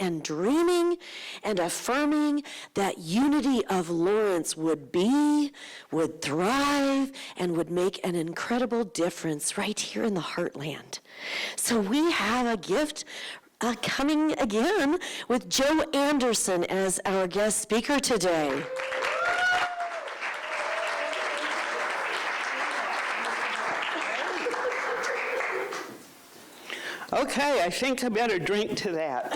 and dreaming and affirming that unity of Lawrence would thrive, and would make an incredible difference right here in the heartland. So we have a gift coming again with Joe Andersen as our guest speaker today. Okay, I think I better drink to that.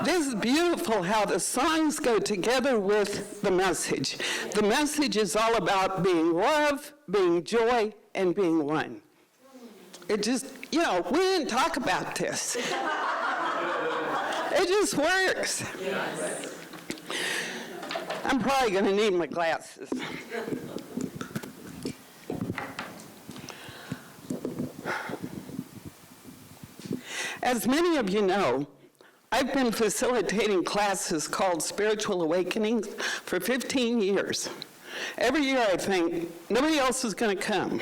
This is beautiful how the songs go together with the message. The message is all about being love, being joy, and being one. It just, we didn't talk about this. It just works. Yes. I'm probably going to need my glasses. As many of you know, I've been facilitating classes called Spiritual Awakenings for 15 years. Every year I think, nobody else is going to come.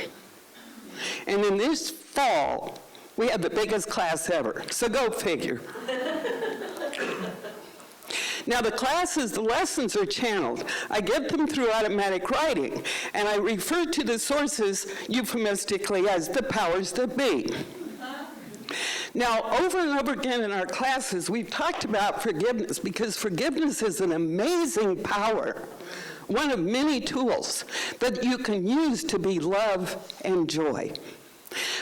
And in this fall, we had the biggest class ever. So go figure. Now the lessons are channeled. I get them through automatic writing, and I refer to the sources euphemistically as the powers that be. Now, over and over again in our classes, we've talked about forgiveness, because forgiveness is an amazing power, one of many tools that you can use to be love and joy.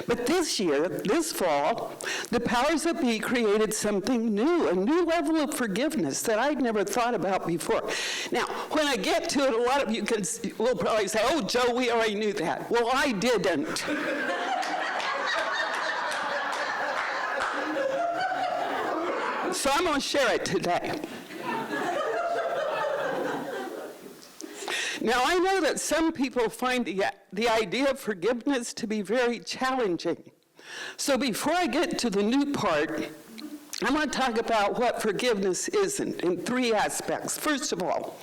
But this year, this fall, the powers that be created something new, a new level of forgiveness that I'd never thought about before. Now, when I get to it, a lot of you will probably say, oh, Joe, we already knew that. Well, I didn't. So I'm going to share it today. Now, I know that some people find the idea of forgiveness to be very challenging. So before I get to the new part, I'm going to talk about what forgiveness isn't in 3 aspects. First of all,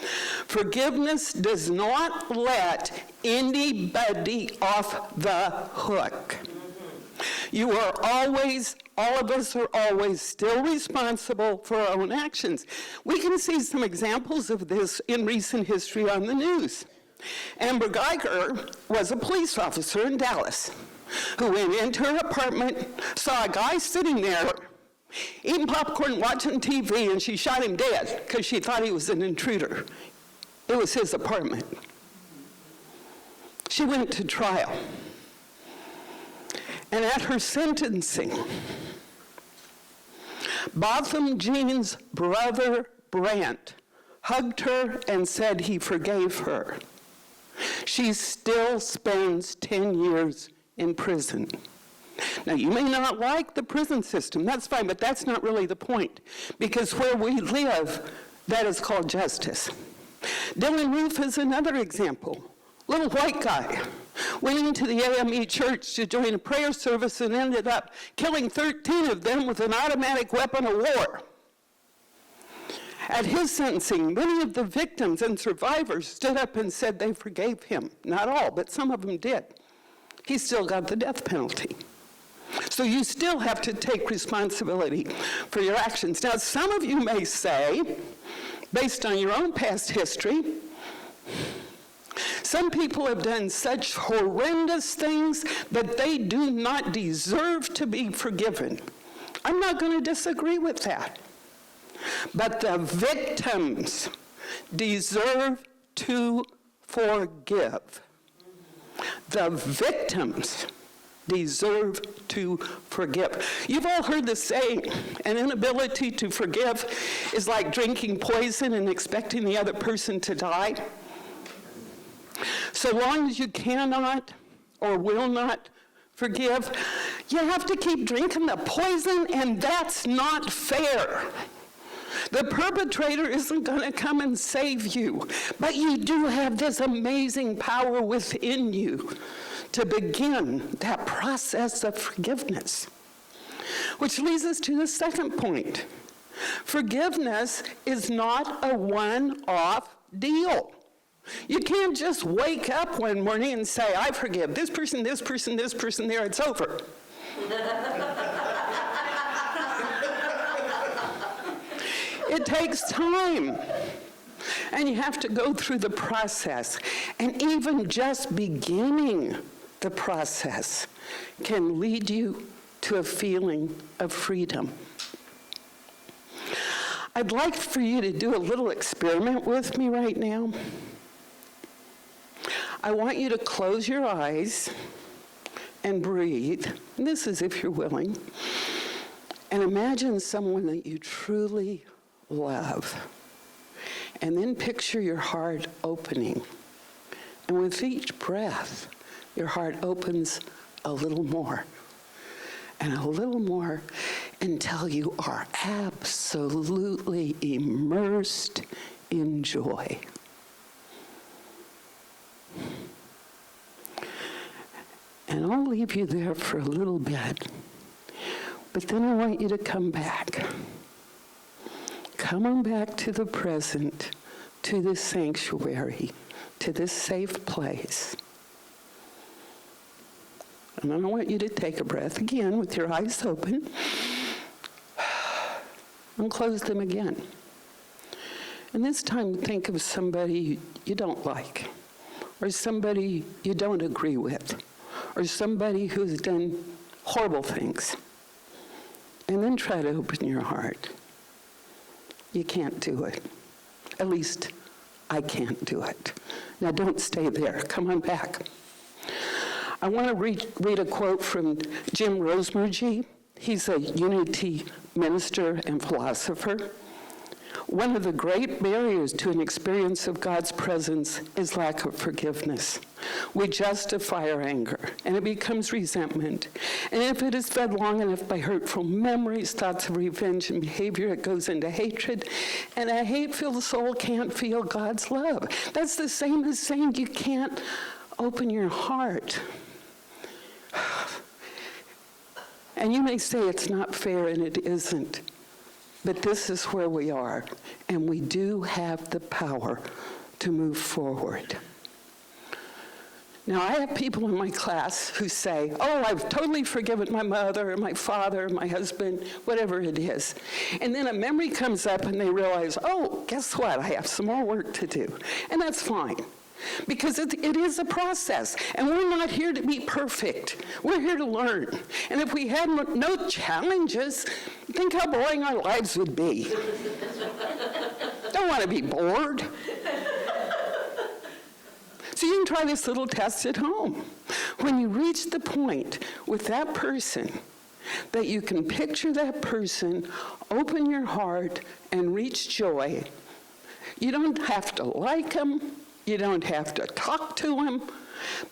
forgiveness does not let anybody off the hook. You are always, all of us are always still responsible for our own actions. We can see some examples of this in recent history on the news. Amber Geiger was a police officer in Dallas who went into her apartment, saw a guy sitting there eating popcorn, watching TV, and she shot him dead because she thought he was an intruder. It was his apartment. She went to trial. And at her sentencing, Botham Jean's brother, Brant, hugged her and said he forgave her. She still spends 10 years in prison. Now, you may not like the prison system, that's fine, but that's not really the point, because where we live, that is called justice. Dylan Roof is another example. Little white guy went into the AME church to join a prayer service and ended up killing 13 of them with an automatic weapon of war. At his sentencing, many of the victims and survivors stood up and said they forgave him. Not all, but some of them did. He still got the death penalty. So you still have to take responsibility for your actions. Now, some of you may say, based on your own past history, some people have done such horrendous things that they do not deserve to be forgiven. I'm not going to disagree with that. But the victims deserve to forgive. The victims deserve to forgive. You've all heard the saying, an inability to forgive is like drinking poison and expecting the other person to die. So long as you cannot or will not forgive, you have to keep drinking the poison, and that's not fair. The perpetrator isn't going to come and save you, but you do have this amazing power within you to begin that process of forgiveness. Which leads us to the second point. Forgiveness is not a one-off deal. You can't just wake up one morning and say, I forgive this person, this person, this person, there, it's over. It takes time. And you have to go through the process. And even just beginning the process can lead you to a feeling of freedom. I'd like for you to do a little experiment with me right now. I want you to close your eyes and breathe. And this is if you're willing. And imagine someone that you truly love. And then picture your heart opening. And with each breath, your heart opens a little more and a little more until you are absolutely immersed in joy. And I'll leave you there for a little bit. But then I want you to come back. Come on back to the present, to this sanctuary, to this safe place. And then I want you to take a breath again with your eyes open and close them again. And this time think of somebody you don't like, or somebody you don't agree with, or somebody who's done horrible things. And then try to open your heart. You can't do it. At least I can't do it. Now don't stay there. Come on back. I want to read a quote from Jim Rosemergy. He's a Unity minister and philosopher. One of the great barriers to an experience of God's presence is lack of forgiveness. We justify our anger, and it becomes resentment. And if it is fed long enough by hurtful memories, thoughts of revenge, and behavior, it goes into hatred. And a hate-filled soul can't feel God's love. That's the same as saying you can't open your heart. And you may say it's not fair, and it isn't. But this is where we are, and we do have the power to move forward. Now, I have people in my class who say, oh, I've totally forgiven my mother, or my father, or my husband, whatever it is. And then a memory comes up, and they realize, oh, guess what? I have some more work to do. And that's fine. Because it is a process, and we're not here to be perfect. We're here to learn. And if we had no challenges, think how boring our lives would be. Don't want to be bored. So you can try this little test at home. When you reach the point with that person that you can picture that person, open your heart, and reach joy, you don't have to like them. You don't have to talk to them,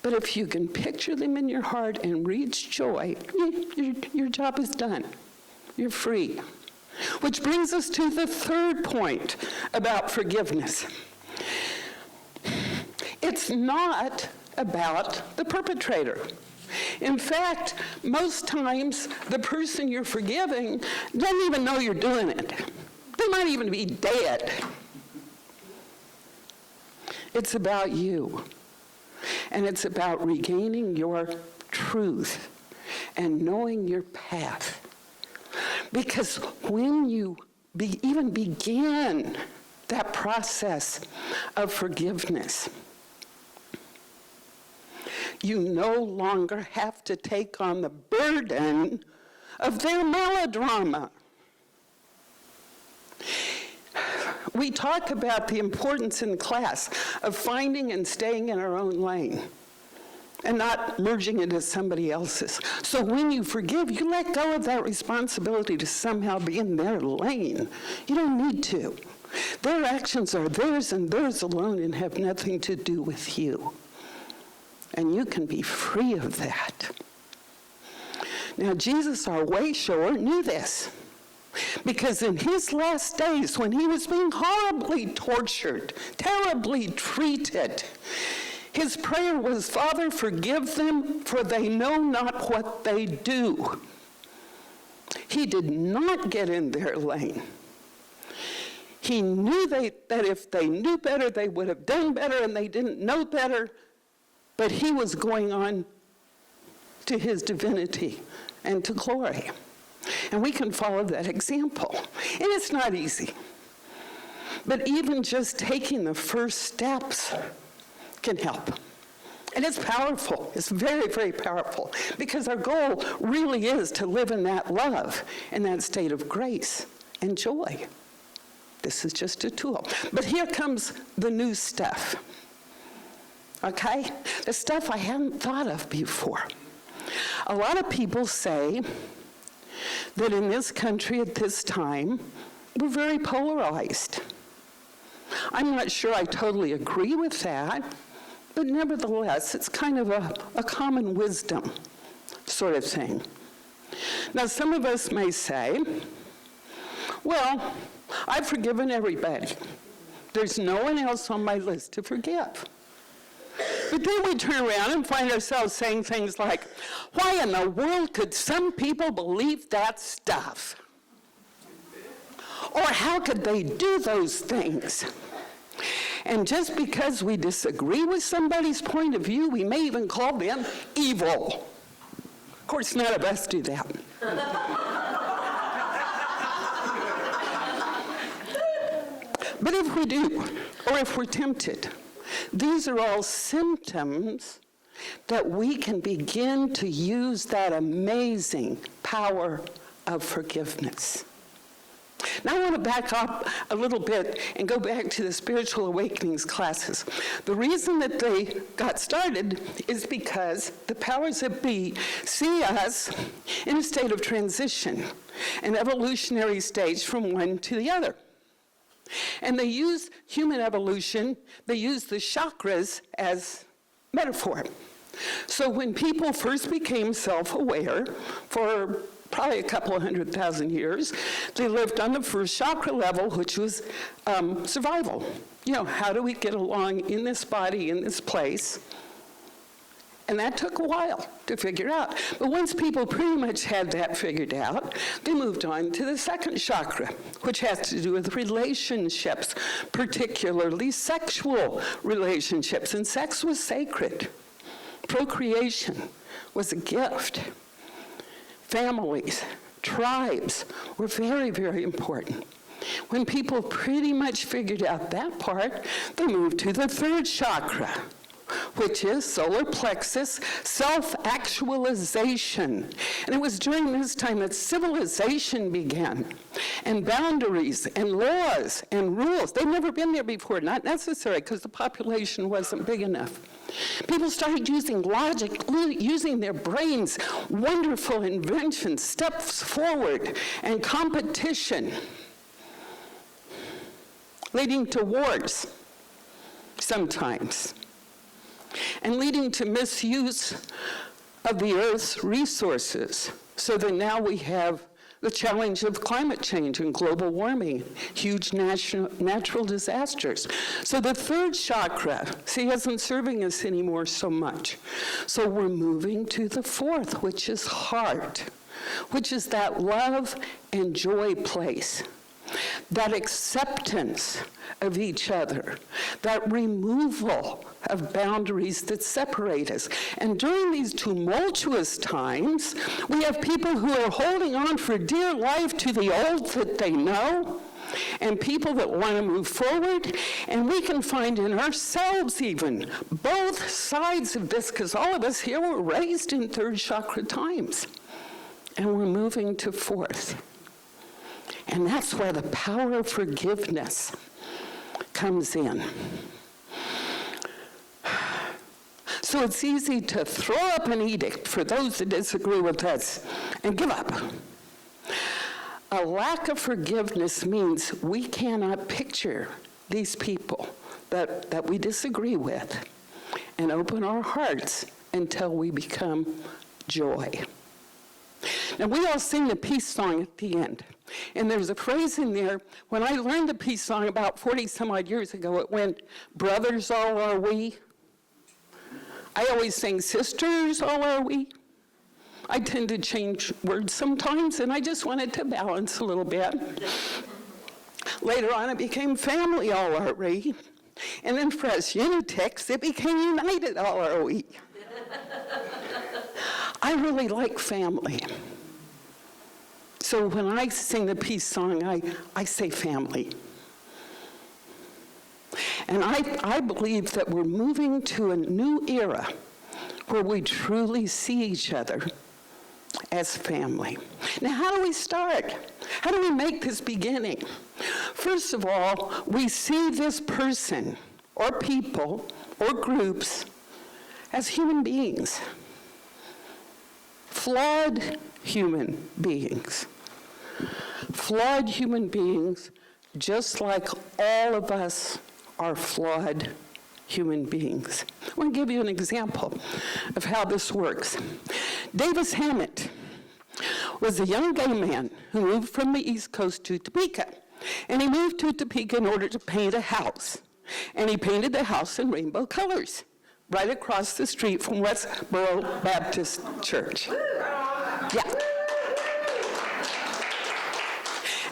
but if you can picture them in your heart and reach joy, your job is done. You're free. Which brings us to the third point about forgiveness. It's not about the perpetrator. In fact, most times the person you're forgiving doesn't even know you're doing it. They might even be dead. It's about you, and it's about regaining your truth and knowing your path. Because when you even begin that process of forgiveness, you no longer have to take on the burden of their melodrama. We talk about the importance in class of finding and staying in our own lane and not merging into somebody else's. So when you forgive, you let go of that responsibility to somehow be in their lane. You don't need to. Their actions are theirs and theirs alone and have nothing to do with you. And you can be free of that. Now, Jesus, our way shower, knew this. Because in his last days, when he was being horribly tortured, terribly treated, his prayer was, Father, forgive them, for they know not what they do. He did not get in their lane. He knew that if they knew better, they would have done better, and they didn't know better. But he was going on to his divinity and to glory. And we can follow that example. And it's not easy. But even just taking the first steps can help. And it's powerful. It's very, very powerful. Because our goal really is to live in that love, in that state of grace and joy. This is just a tool. But here comes the new stuff. Okay? The stuff I hadn't thought of before. A lot of people say that in this country at this time, we're very polarized. I'm not sure I totally agree with that, but nevertheless, it's kind of a common wisdom sort of thing. Now, some of us may say, well, I've forgiven everybody. There's no one else on my list to forgive. But then we turn around and find ourselves saying things like, why in the world could some people believe that stuff? Or how could they do those things? And just because we disagree with somebody's point of view, we may even call them evil. Of course, none of us do that. But if we do, or if we're tempted, these are all symptoms that we can begin to use that amazing power of forgiveness. Now I want to back up a little bit and go back to the spiritual awakenings classes. The reason that they got started is because the powers that be see us in a state of transition, an evolutionary stage from one to the other. And they use human evolution, they use the chakras as metaphor. So when people first became self-aware, for probably a couple of 100,000 years, they lived on the first chakra level, which was survival. You know, how do we get along in this body, in this place? And that took a while to figure out. But once people pretty much had that figured out, they moved on to the second chakra, which has to do with relationships, particularly sexual relationships. And sex was sacred. Procreation was a gift. Families, tribes were very, very important. When people pretty much figured out that part, they moved to the third chakra, which is solar plexus, self-actualization. And it was during this time that civilization began, and boundaries and laws and rules. They'd never been there before, not necessary, because the population wasn't big enough. People started using logic, using their brains, wonderful inventions, steps forward, and competition, leading to wars sometimes, and leading to misuse of the Earth's resources, so that now we have the challenge of climate change and global warming, huge natural disasters. So the third chakra, see, isn't serving us anymore so much. So we're moving to the fourth, which is heart, which is that love and joy place, that acceptance of each other, that removal of boundaries that separate us. And during these tumultuous times, we have people who are holding on for dear life to the old that they know, and people that want to move forward. And we can find in ourselves even both sides of this, because all of us here were raised in third chakra times, and we're moving to fourth. And that's where the power of forgiveness comes in. So it's easy to throw up an edict for those that disagree with us and give up. A lack of forgiveness means we cannot picture these people that we disagree with and open our hearts until we become joy. Now, we all sing the peace song at the end. And there's a phrase in there, when I learned the peace song about 40-some-odd years ago, it went, brothers all are we. I always sing, sisters all are we. I tend to change words sometimes, and I just wanted to balance a little bit. Later on, it became Family All-RE. And then for us Unitex, it became United All-RE. I really like family. So when I sing the peace song, I say family. And I believe that we're moving to a new era where we truly see each other as family. Now, how do we start? How do we make this beginning? First of all, we see this person or people or groups as human beings. Flawed human beings. Flawed human beings, just like all of us are flawed human beings. I want to give you an example of how this works. Davis Hammett was a young gay man who moved from the East Coast to Topeka. And he moved to Topeka in order to paint a house. And he painted the house in rainbow colors, right across the street from Westboro Baptist Church. Yeah.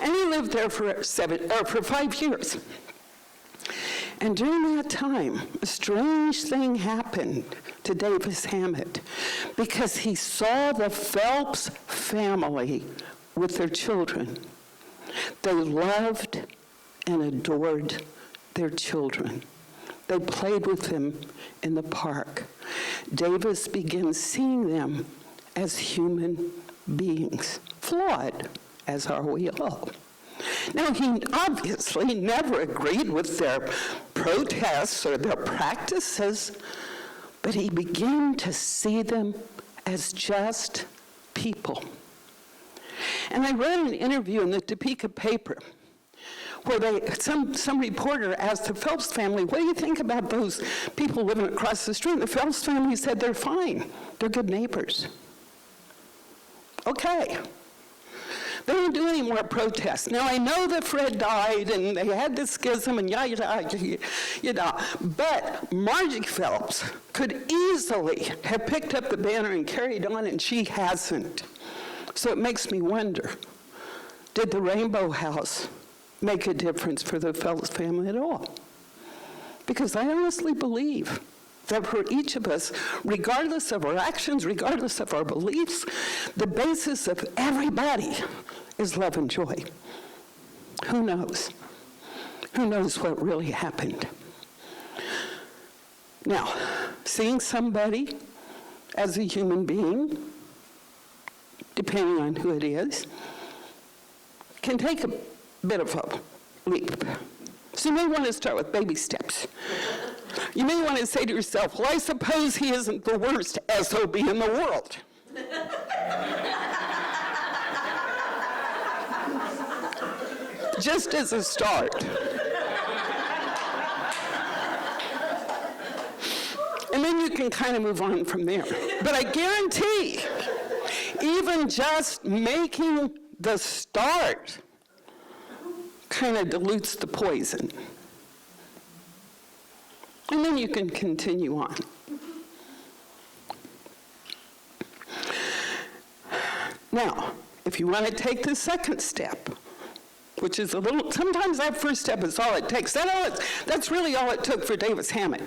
And he lived there for 5 years. And during that time, a strange thing happened to Davis Hammett because he saw the Phelps family with their children. They loved and adored their children. They played with them in the park. Davis began seeing them as human beings, flawed, as are we all. Now, he obviously never agreed with their protests or their practices, but he began to see them as just people. And I read an interview in the Topeka paper where some reporter asked the Phelps family, what do you think about those people living across the street? And the Phelps family said, they're fine. They're good neighbors. Okay. They didn't do any more protests. Now, I know that Fred died, and they had this schism, and but Margie Phelps could easily have picked up the banner and carried on, and she hasn't. So it makes me wonder, did the Rainbow House make a difference for the Phelps family at all? Because I honestly believe that for each of us, regardless of our actions, regardless of our beliefs, the basis of everybody is love and joy. Who knows? Who knows what really happened? Now, seeing somebody as a human being, depending on who it is, can take a bit of a leap. So you may want to start with baby steps. You may want to say to yourself, well, I suppose he isn't the worst SOB in the world. Just as a start. And then you can kind of move on from there. But I guarantee, even just making the start kind of dilutes the poison. And then you can continue on. Now, if you want to take the second step, which is a little, sometimes that first step is all it takes. That's really all it took for Davis Hammett.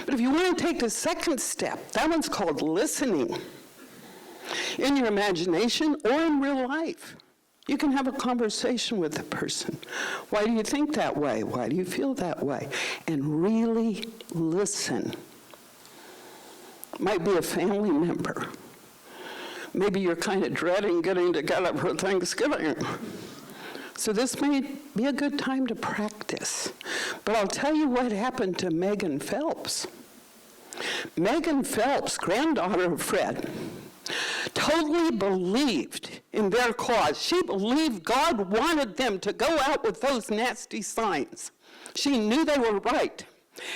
But if you want to take the second step, that one's called listening. In your imagination or in real life, you can have a conversation with the person. Why do you think that way? Why do you feel that way? And really listen. Might be a family member. Maybe you're kind of dreading getting together for Thanksgiving. So this may be a good time to practice. But I'll tell you what happened to Megan Phelps. Megan Phelps, granddaughter of Fred, totally believed in their cause. She believed God wanted them to go out with those nasty signs. She knew they were right.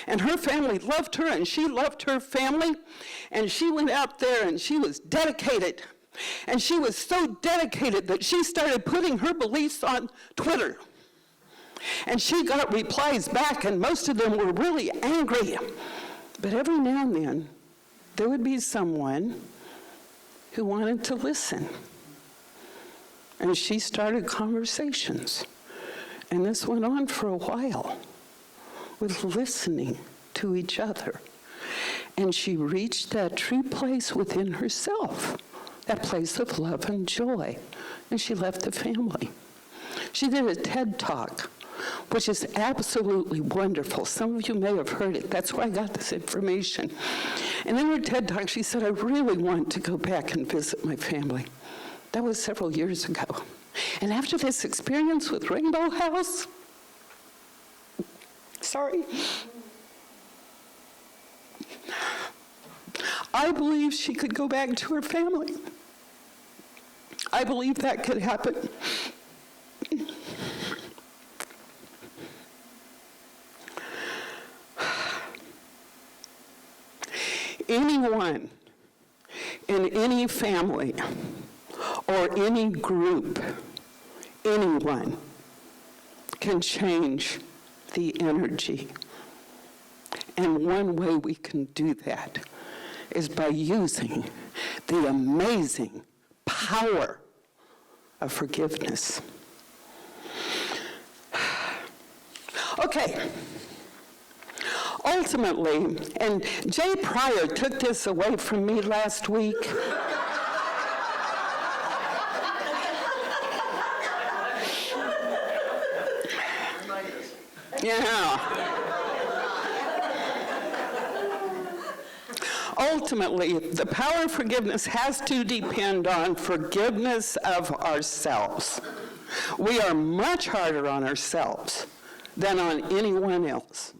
And her family loved her, and she loved her family. And she went out there, and she was dedicated. And she was so dedicated that she started putting her beliefs on Twitter. And she got replies back, and most of them were really angry. But every now and then, there would be someone who wanted to listen. And she started conversations. And this went on for a while with listening to each other. And she reached that true place within herself, that place of love and joy. And she left the family. She did a TED Talk, which is absolutely wonderful. Some of you may have heard it. That's where I got this information. And in her TED Talk, she said, I really want to go back and visit my family. That was several years ago. And after this experience with Rainbow House, I believe she could go back to her family. I believe that could happen. Anyone in any family or any group, anyone can change the energy. And one way we can do that is by using the amazing power of forgiveness. Okay. Ultimately, and Jay Pryor took this away from me last week. Yeah. Ultimately, the power of forgiveness has to depend on forgiveness of ourselves. We are much harder on ourselves than on anyone else.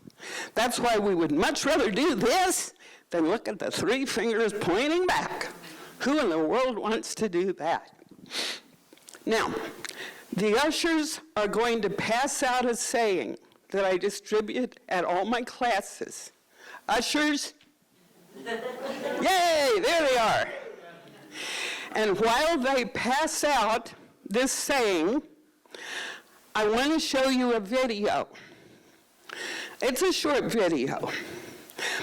That's why we would much rather do this than look at the three fingers pointing back. Who in the world wants to do that? Now, the ushers are going to pass out a saying that I distribute at all my classes. Ushers, yay, there they are. And while they pass out this saying, I want to show you a video. It's a short video,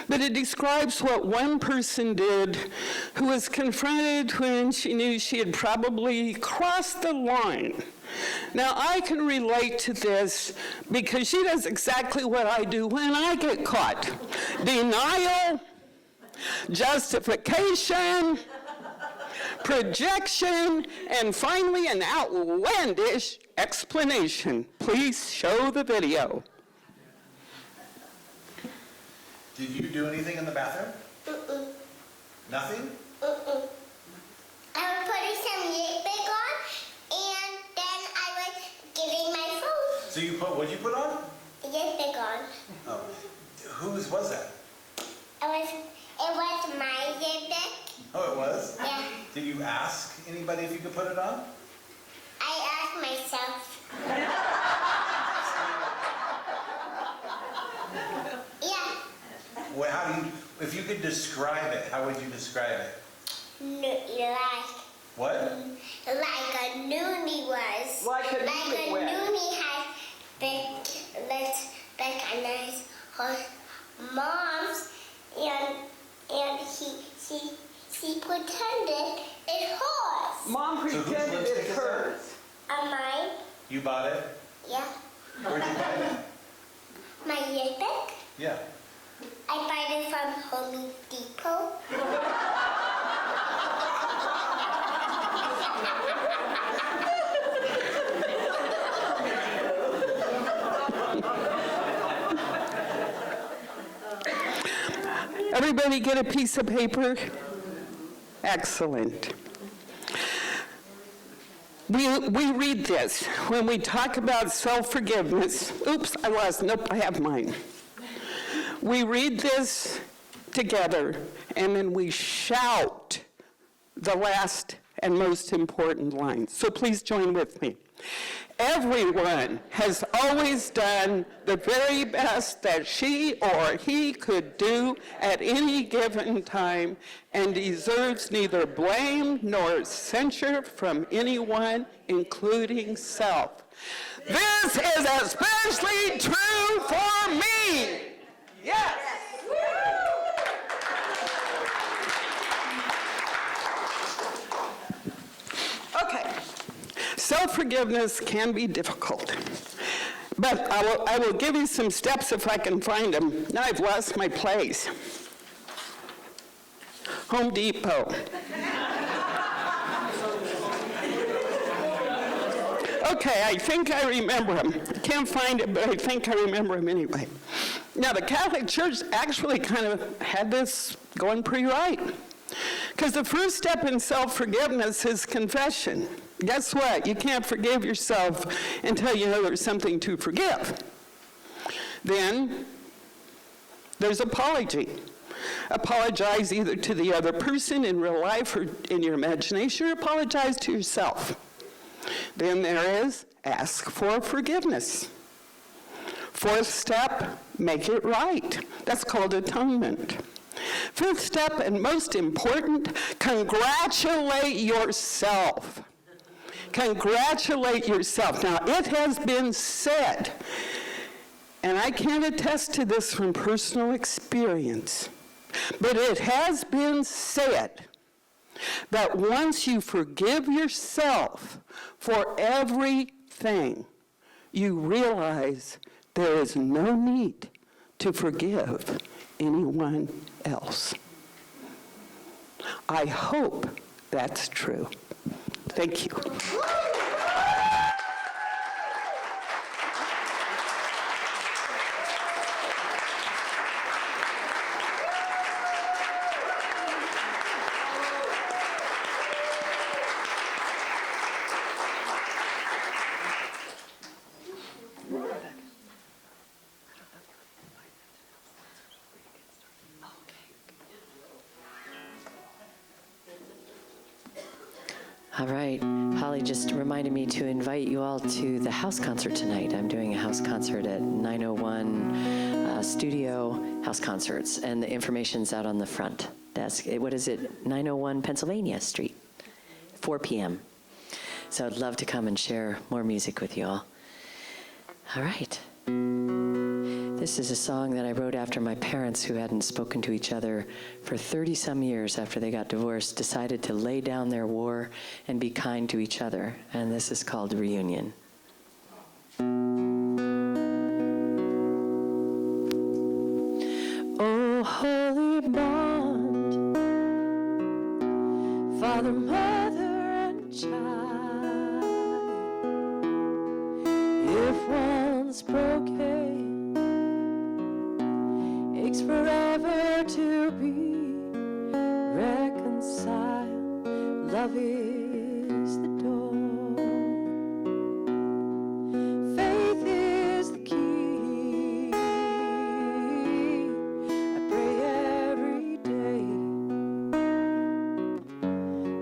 but it describes what one person did who was confronted when she knew she had probably crossed the line. Now, I can relate to this because she does exactly what I do when I get caught. Denial, justification, projection, and finally an outlandish explanation. Please show the video. Did you do anything in the bathroom? Nothing? I was putting some lipstick on, and then I was giving my phone. So you put, what'd you put on? Lipstick on. Oh, whose was that? It was my lipstick. Oh, it was? Yeah. Did you ask anybody if you could put it on? I asked myself. Yeah. Well, how do you, if you could describe it, how would you describe it? Like What? a noonie was. Like a Like a newlywed. noonie has big and nice moms, and she pretended it hers. Mom So whose pretended lipstick it's is hers. Mine. You bought it? Yeah. Where'd you buy it? My lipstick. Yeah. I bought it from Home Depot. Everybody get a piece of paper? Excellent. We read this when we talk about self-forgiveness. Oops, I lost. Nope, I have mine. We read this together, and then we shout the last and most important line. So please join with me. Everyone has always done the very best that she or he could do at any given time and deserves neither blame nor censure from anyone, including self. This is especially true for me. Yes. Okay. Self-forgiveness can be difficult. But I will give you some steps if I can find them. Now I've lost my place. Home Depot. Okay, I think I remember them. Can't find it, but I think I remember them anyway. Now, the Catholic Church actually kind of had this going pretty right. Because the first step in self-forgiveness is confession. Guess what? You can't forgive yourself until you know there's something to forgive. Then there's apology. Apologize either to the other person in real life or in your imagination, or apologize to yourself. Then there is ask for forgiveness. Fourth step, make it right. That's called atonement. Fifth step, and most important, congratulate yourself. Congratulate yourself. Now, it has been said, and I can attest to this from personal experience, but it has been said that once you forgive yourself for everything, you realize there is no need to forgive anyone else. I hope that's true. Thank you. All right. Holly just reminded me to invite you all to the house concert tonight. I'm doing a house concert at 901 Studio House Concerts, and the information's out on the front desk. What is it? 901 Pennsylvania Street, 4 p.m. So I'd love to come and share more music with you all. All right. This is a song that I wrote after my parents, who hadn't spoken to each other for 30-some years after they got divorced, decided to lay down their war and be kind to each other. And this is called Reunion. Oh, holy bond, father, mother, and child, if one's broken, aches forever to be reconciled. Love is the door. Faith is the key. I pray every day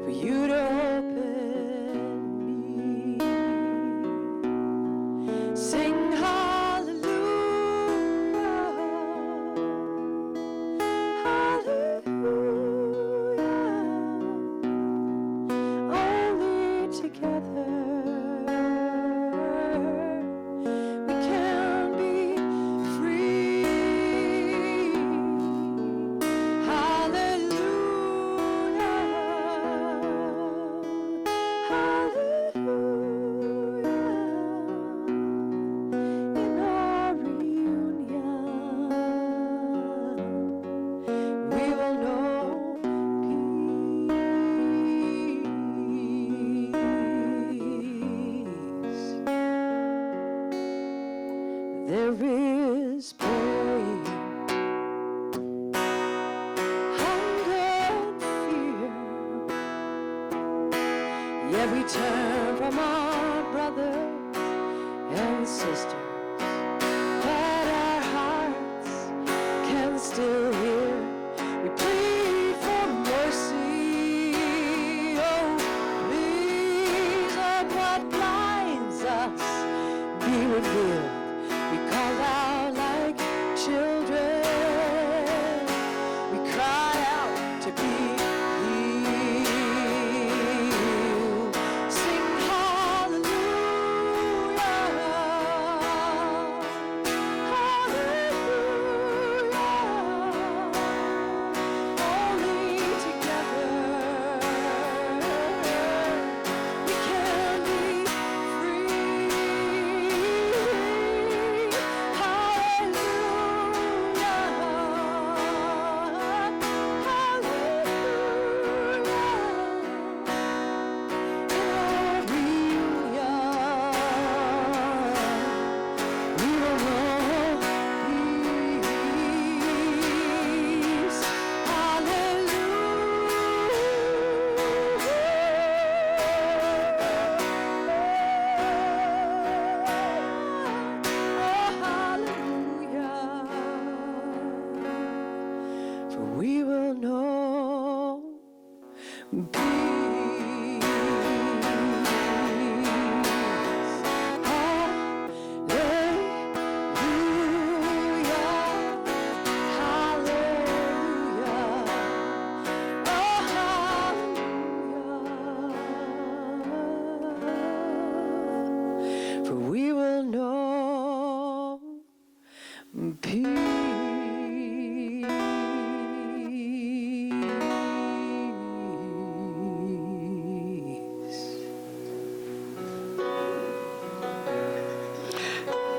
for you to open me. Sing hallelujah. Only together we can be free. Hallelujah. Hallelujah. In our reunion, we will know peace. There is pain, hunger, and fear. Yet we turn from our brothers and sisters, but our hearts can still hear. We plead for mercy. Oh, please let what blinds us be revealed. We call out like children. We cry out to be healed. Sing hallelujah. Hallelujah. Only together we can be free.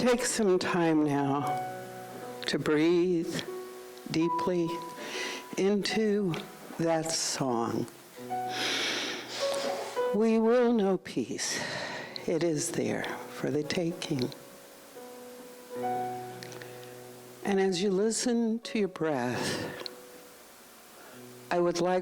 take some time now to breathe deeply into that song. We will know peace. It is there for the taking. And as you listen to your breath, I would like